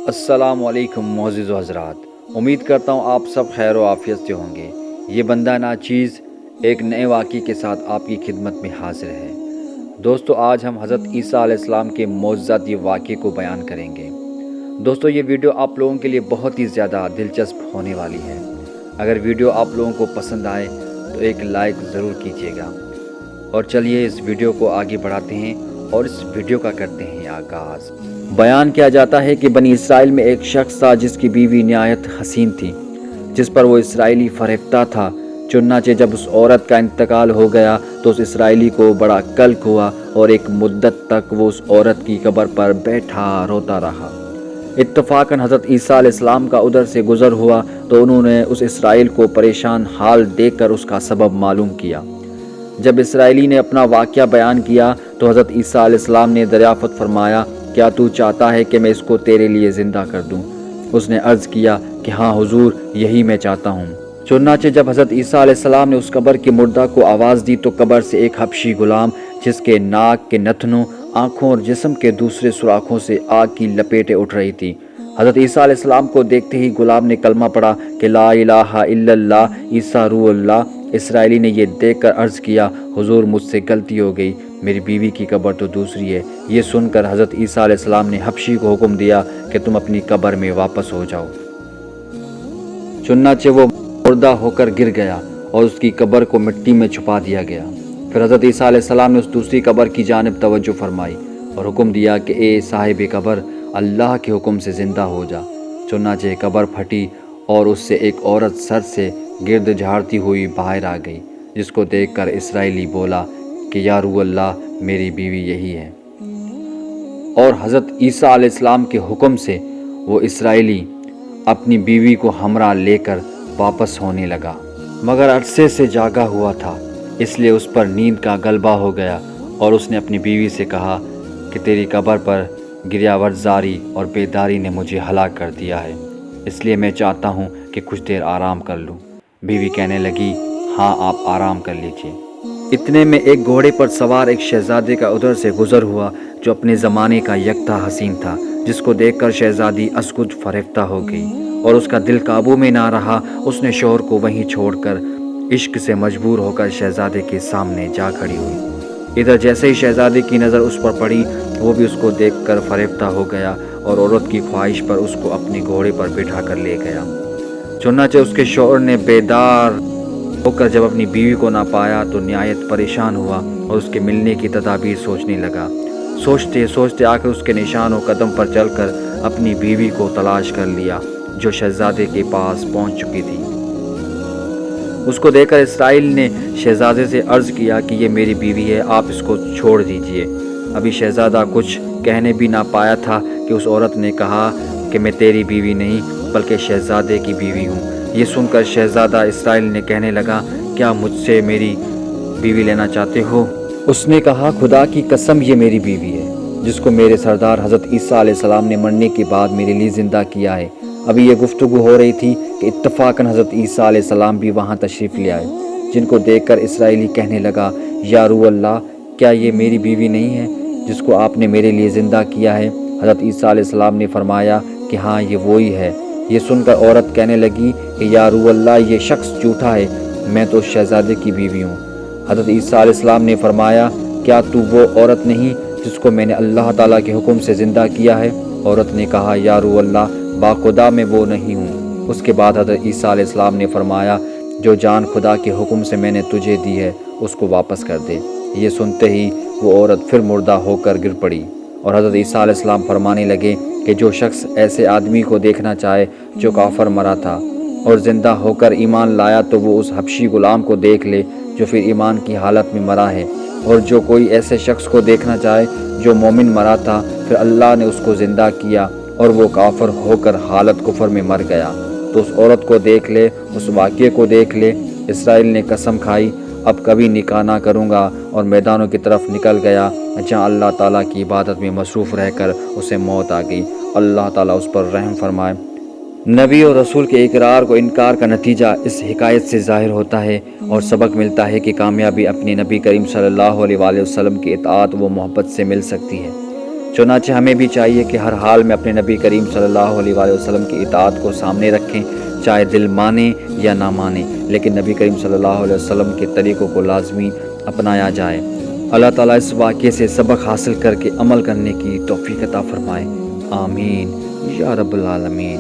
السلام علیکم معزز و حضرات، امید کرتا ہوں آپ سب خیر و عافیت سے ہوں گے۔ یہ بندہ ناچیز ایک نئے واقعے کے ساتھ آپ کی خدمت میں حاضر ہے۔ دوستو، آج ہم حضرت عیسیٰ علیہ السلام کے معجزاتی واقعے کو بیان کریں گے۔ دوستو، یہ ویڈیو آپ لوگوں کے لیے بہت ہی زیادہ دلچسپ ہونے والی ہے۔ اگر ویڈیو آپ لوگوں کو پسند آئے تو ایک لائک ضرور کیجیے گا، اور چلیے اس ویڈیو کو آگے بڑھاتے ہیں اور اس ویڈیو کا کرتے ہیں آغاز۔ بیان کیا جاتا ہے کہ بنی اسرائیل میں ایک شخص تھا جس کی بیوی نہایت حسین تھی، جس پر وہ اسرائیلی فریفتہ تھا۔ چنانچہ جب اس عورت کا انتقال ہو گیا تو اس اسرائیلی کو بڑا قلق ہوا اور ایک مدت تک وہ اس عورت کی قبر پر بیٹھا روتا رہا۔ اتفاقاً حضرت عیسیٰ علیہ السلام کا ادھر سے گزر ہوا تو انہوں نے اس اسرائیل کو پریشان حال دیکھ کر اس کا سبب معلوم کیا۔ جب اسرائیلی نے اپنا واقعہ بیان کیا تو حضرت عیسیٰ علیہ السلام نے دریافت فرمایا، کیا تو چاہتا ہے کہ میں اس کو تیرے لیے زندہ کر دوں؟ اس نے عرض کیا کہ ہاں حضور، یہی میں چاہتا ہوں۔ چنانچہ جب حضرت عیسیٰ علیہ السلام نے اس قبر کے مردہ کو آواز دی تو قبر سے ایک حبشی غلام، جس کے ناک کے نتنوں، آنکھوں اور جسم کے دوسرے سوراخوں سے آگ کی لپیٹیں اٹھ رہی تھی، حضرت عیسیٰ علیہ السلام کو دیکھتے ہی غلام نے کلمہ پڑھا کہ لا الہ الا اللہ عیسیٰ روح اللہ۔ اسرائیلی نے یہ دیکھ کر عرض کیا، حضور مجھ سے غلطی ہو گئی، میری بیوی کی قبر تو دوسری ہے۔ یہ سن کر حضرت عیسیٰ علیہ السلام نے حبشی کو حکم دیا کہ تم اپنی قبر میں واپس ہو جاؤ۔ چنانچہ وہ مردہ ہو کر گر گیا اور اس کی قبر کو مٹی میں چھپا دیا گیا۔ پھر حضرت عیسیٰ علیہ السلام نے اس دوسری قبر کی جانب توجہ فرمائی اور حکم دیا کہ اے صاحب قبر، اللہ کے حکم سے زندہ ہو جا۔ چنانچہ قبر پھٹی اور اس سے ایک عورت سر سے گرد جھاڑتی ہوئی باہر آ گئی، جس کو دیکھ کر اسرائیلی بولا کہ یا روح اللہ، میری بیوی یہی ہے۔ اور حضرت عیسیٰ علیہ السلام کے حکم سے وہ اسرائیلی اپنی بیوی کو ہمراہ لے کر واپس ہونے لگا، مگر عرصے سے جاگا ہوا تھا، اس لیے اس پر نیند کا غلبہ ہو گیا اور اس نے اپنی بیوی سے کہا کہ تیری قبر پر گریہ زاری اور بیداری نے مجھے ہلاک کر دیا ہے، اس لیے میں چاہتا ہوں کہ کچھ دیر آرام کر لوں۔ بیوی کہنے لگی، ہاں آپ آرام کر لیجئے۔ اتنے میں ایک گھوڑے پر سوار ایک شہزادے کا ادھر سے گزر ہوا جو اپنے زمانے کا یکتا حسین تھا، جس کو دیکھ کر شہزادی اسکج فریفتہ ہو گئی اور اس کا دل قابو میں نہ رہا۔ اس نے شوہر کو وہیں چھوڑ کر عشق سے مجبور ہو کر شہزادے کے سامنے جا کھڑی ہوئی۔ ادھر جیسے ہی شہزادے کی نظر اس پر پڑی، وہ بھی اس کو دیکھ کر فریفتہ ہو گیا اور عورت کی خواہش پر اس کو اپنے گھوڑے پر بٹھا کر لے گیا۔ چنانچہ اس کے شوہر نے بیدار ہو کر جب اپنی بیوی کو نہ پایا تو نہایت پریشان ہوا اور اس کے ملنے کی تدابیر سوچنے لگا۔ سوچتے سوچتے آخر اس کے نشان و قدم پر چل کر اپنی بیوی کو تلاش کر لیا، جو شہزادے کے پاس پہنچ چکی تھی۔ اس کو دیکھ کر اسرائیل نے شہزادے سے عرض کیا کہ یہ میری بیوی ہے، آپ اس کو چھوڑ دیجئے۔ ابھی شہزادہ کچھ کہنے بھی نہ پایا تھا کہ اس عورت نے کہا کہ میں تیری بیوی نہیں بلکہ شہزادے کی بیوی ہوں۔ یہ سن کر شہزادہ اسرائیل نے کہنے لگا، کیا مجھ سے میری بیوی لینا چاہتے ہو؟ اس نے کہا، خدا کی قسم یہ میری بیوی ہے، جس کو میرے سردار حضرت عیسیٰ علیہ السلام نے مرنے کے بعد میرے لیے زندہ کیا ہے۔ ابھی یہ گفتگو ہو رہی تھی کہ اتفاقاً حضرت عیسیٰ علیہ السلام بھی وہاں تشریف لے آئے، جن کو دیکھ کر اسرائیلی کہنے لگا، یا روح اللہ، کیا یہ میری بیوی نہیں ہے جس کو آپ نے میرے لیے زندہ کیا ہے؟ حضرت عیسیٰ علیہ السلام نے فرمایا کہ ہاں یہ وہی ہے۔ یہ سن کر عورت کہنے لگی کہ یا روح اللہ، یہ شخص جھوٹا ہے، میں تو شہزادے کی بیوی ہوں۔ حضرت عیسیٰ علیہ السلام نے فرمایا، کیا تو وہ عورت نہیں جس کو میں نے اللہ تعالیٰ کے حکم سے زندہ کیا ہے؟ عورت نے کہا، یا روح اللہ، باخدا میں وہ نہیں ہوں۔ اس کے بعد حضرت عیسیٰ علیہ السلام نے فرمایا، جو جان خدا کے حکم سے میں نے تجھے دی ہے اس کو واپس کر دے۔ یہ سنتے ہی وہ عورت پھر مردہ ہو کر گر پڑی اور حضرت عیسیٰ علیہ السلام فرمانے لگے کہ جو شخص ایسے آدمی کو دیکھنا چاہے جو کافر مرا تھا اور زندہ ہو کر ایمان لایا تو وہ اس حبشی غلام کو دیکھ لے جو پھر ایمان کی حالت میں مرا ہے، اور جو کوئی ایسے شخص کو دیکھنا چاہے جو مومن مرا تھا پھر اللہ نے اس کو زندہ کیا اور وہ کافر ہو کر حالت کفر میں مر گیا تو اس عورت کو دیکھ لے، اس واقعے کو دیکھ لے۔ اسرائیل نے قسم کھائی، اب کبھی نکاح نہ کروں گا، اور میدانوں کی طرف نکل گیا جہاں اللہ تعالیٰ کی عبادت میں مصروف رہ کر اسے موت آ گئی۔ اللہ تعالیٰ اس پر رحم فرمائے۔ نبی اور رسول کے اقرار کو انکار کا نتیجہ اس حکایت سے ظاہر ہوتا ہے اور سبق ملتا ہے کہ کامیابی اپنے نبی کریم صلی اللہ علیہ وآلہ وسلم کی اطاعت و محبت سے مل سکتی ہے۔ چنانچہ ہمیں بھی چاہیے کہ ہر حال میں اپنے نبی کریم صلی اللہ علیہ وآلہ وسلم کی اطاعت کو سامنے رکھیں، چاہے دل مانے یا نہ مانے، لیکن نبی کریم صلی اللہ علیہ وسلم کے طریقوں کو لازمی اپنایا جائے۔ اللہ تعالیٰ اس واقعے سے سبق حاصل کر کے عمل کرنے کی توفیق عطا فرمائے، آمین یا رب العالمین۔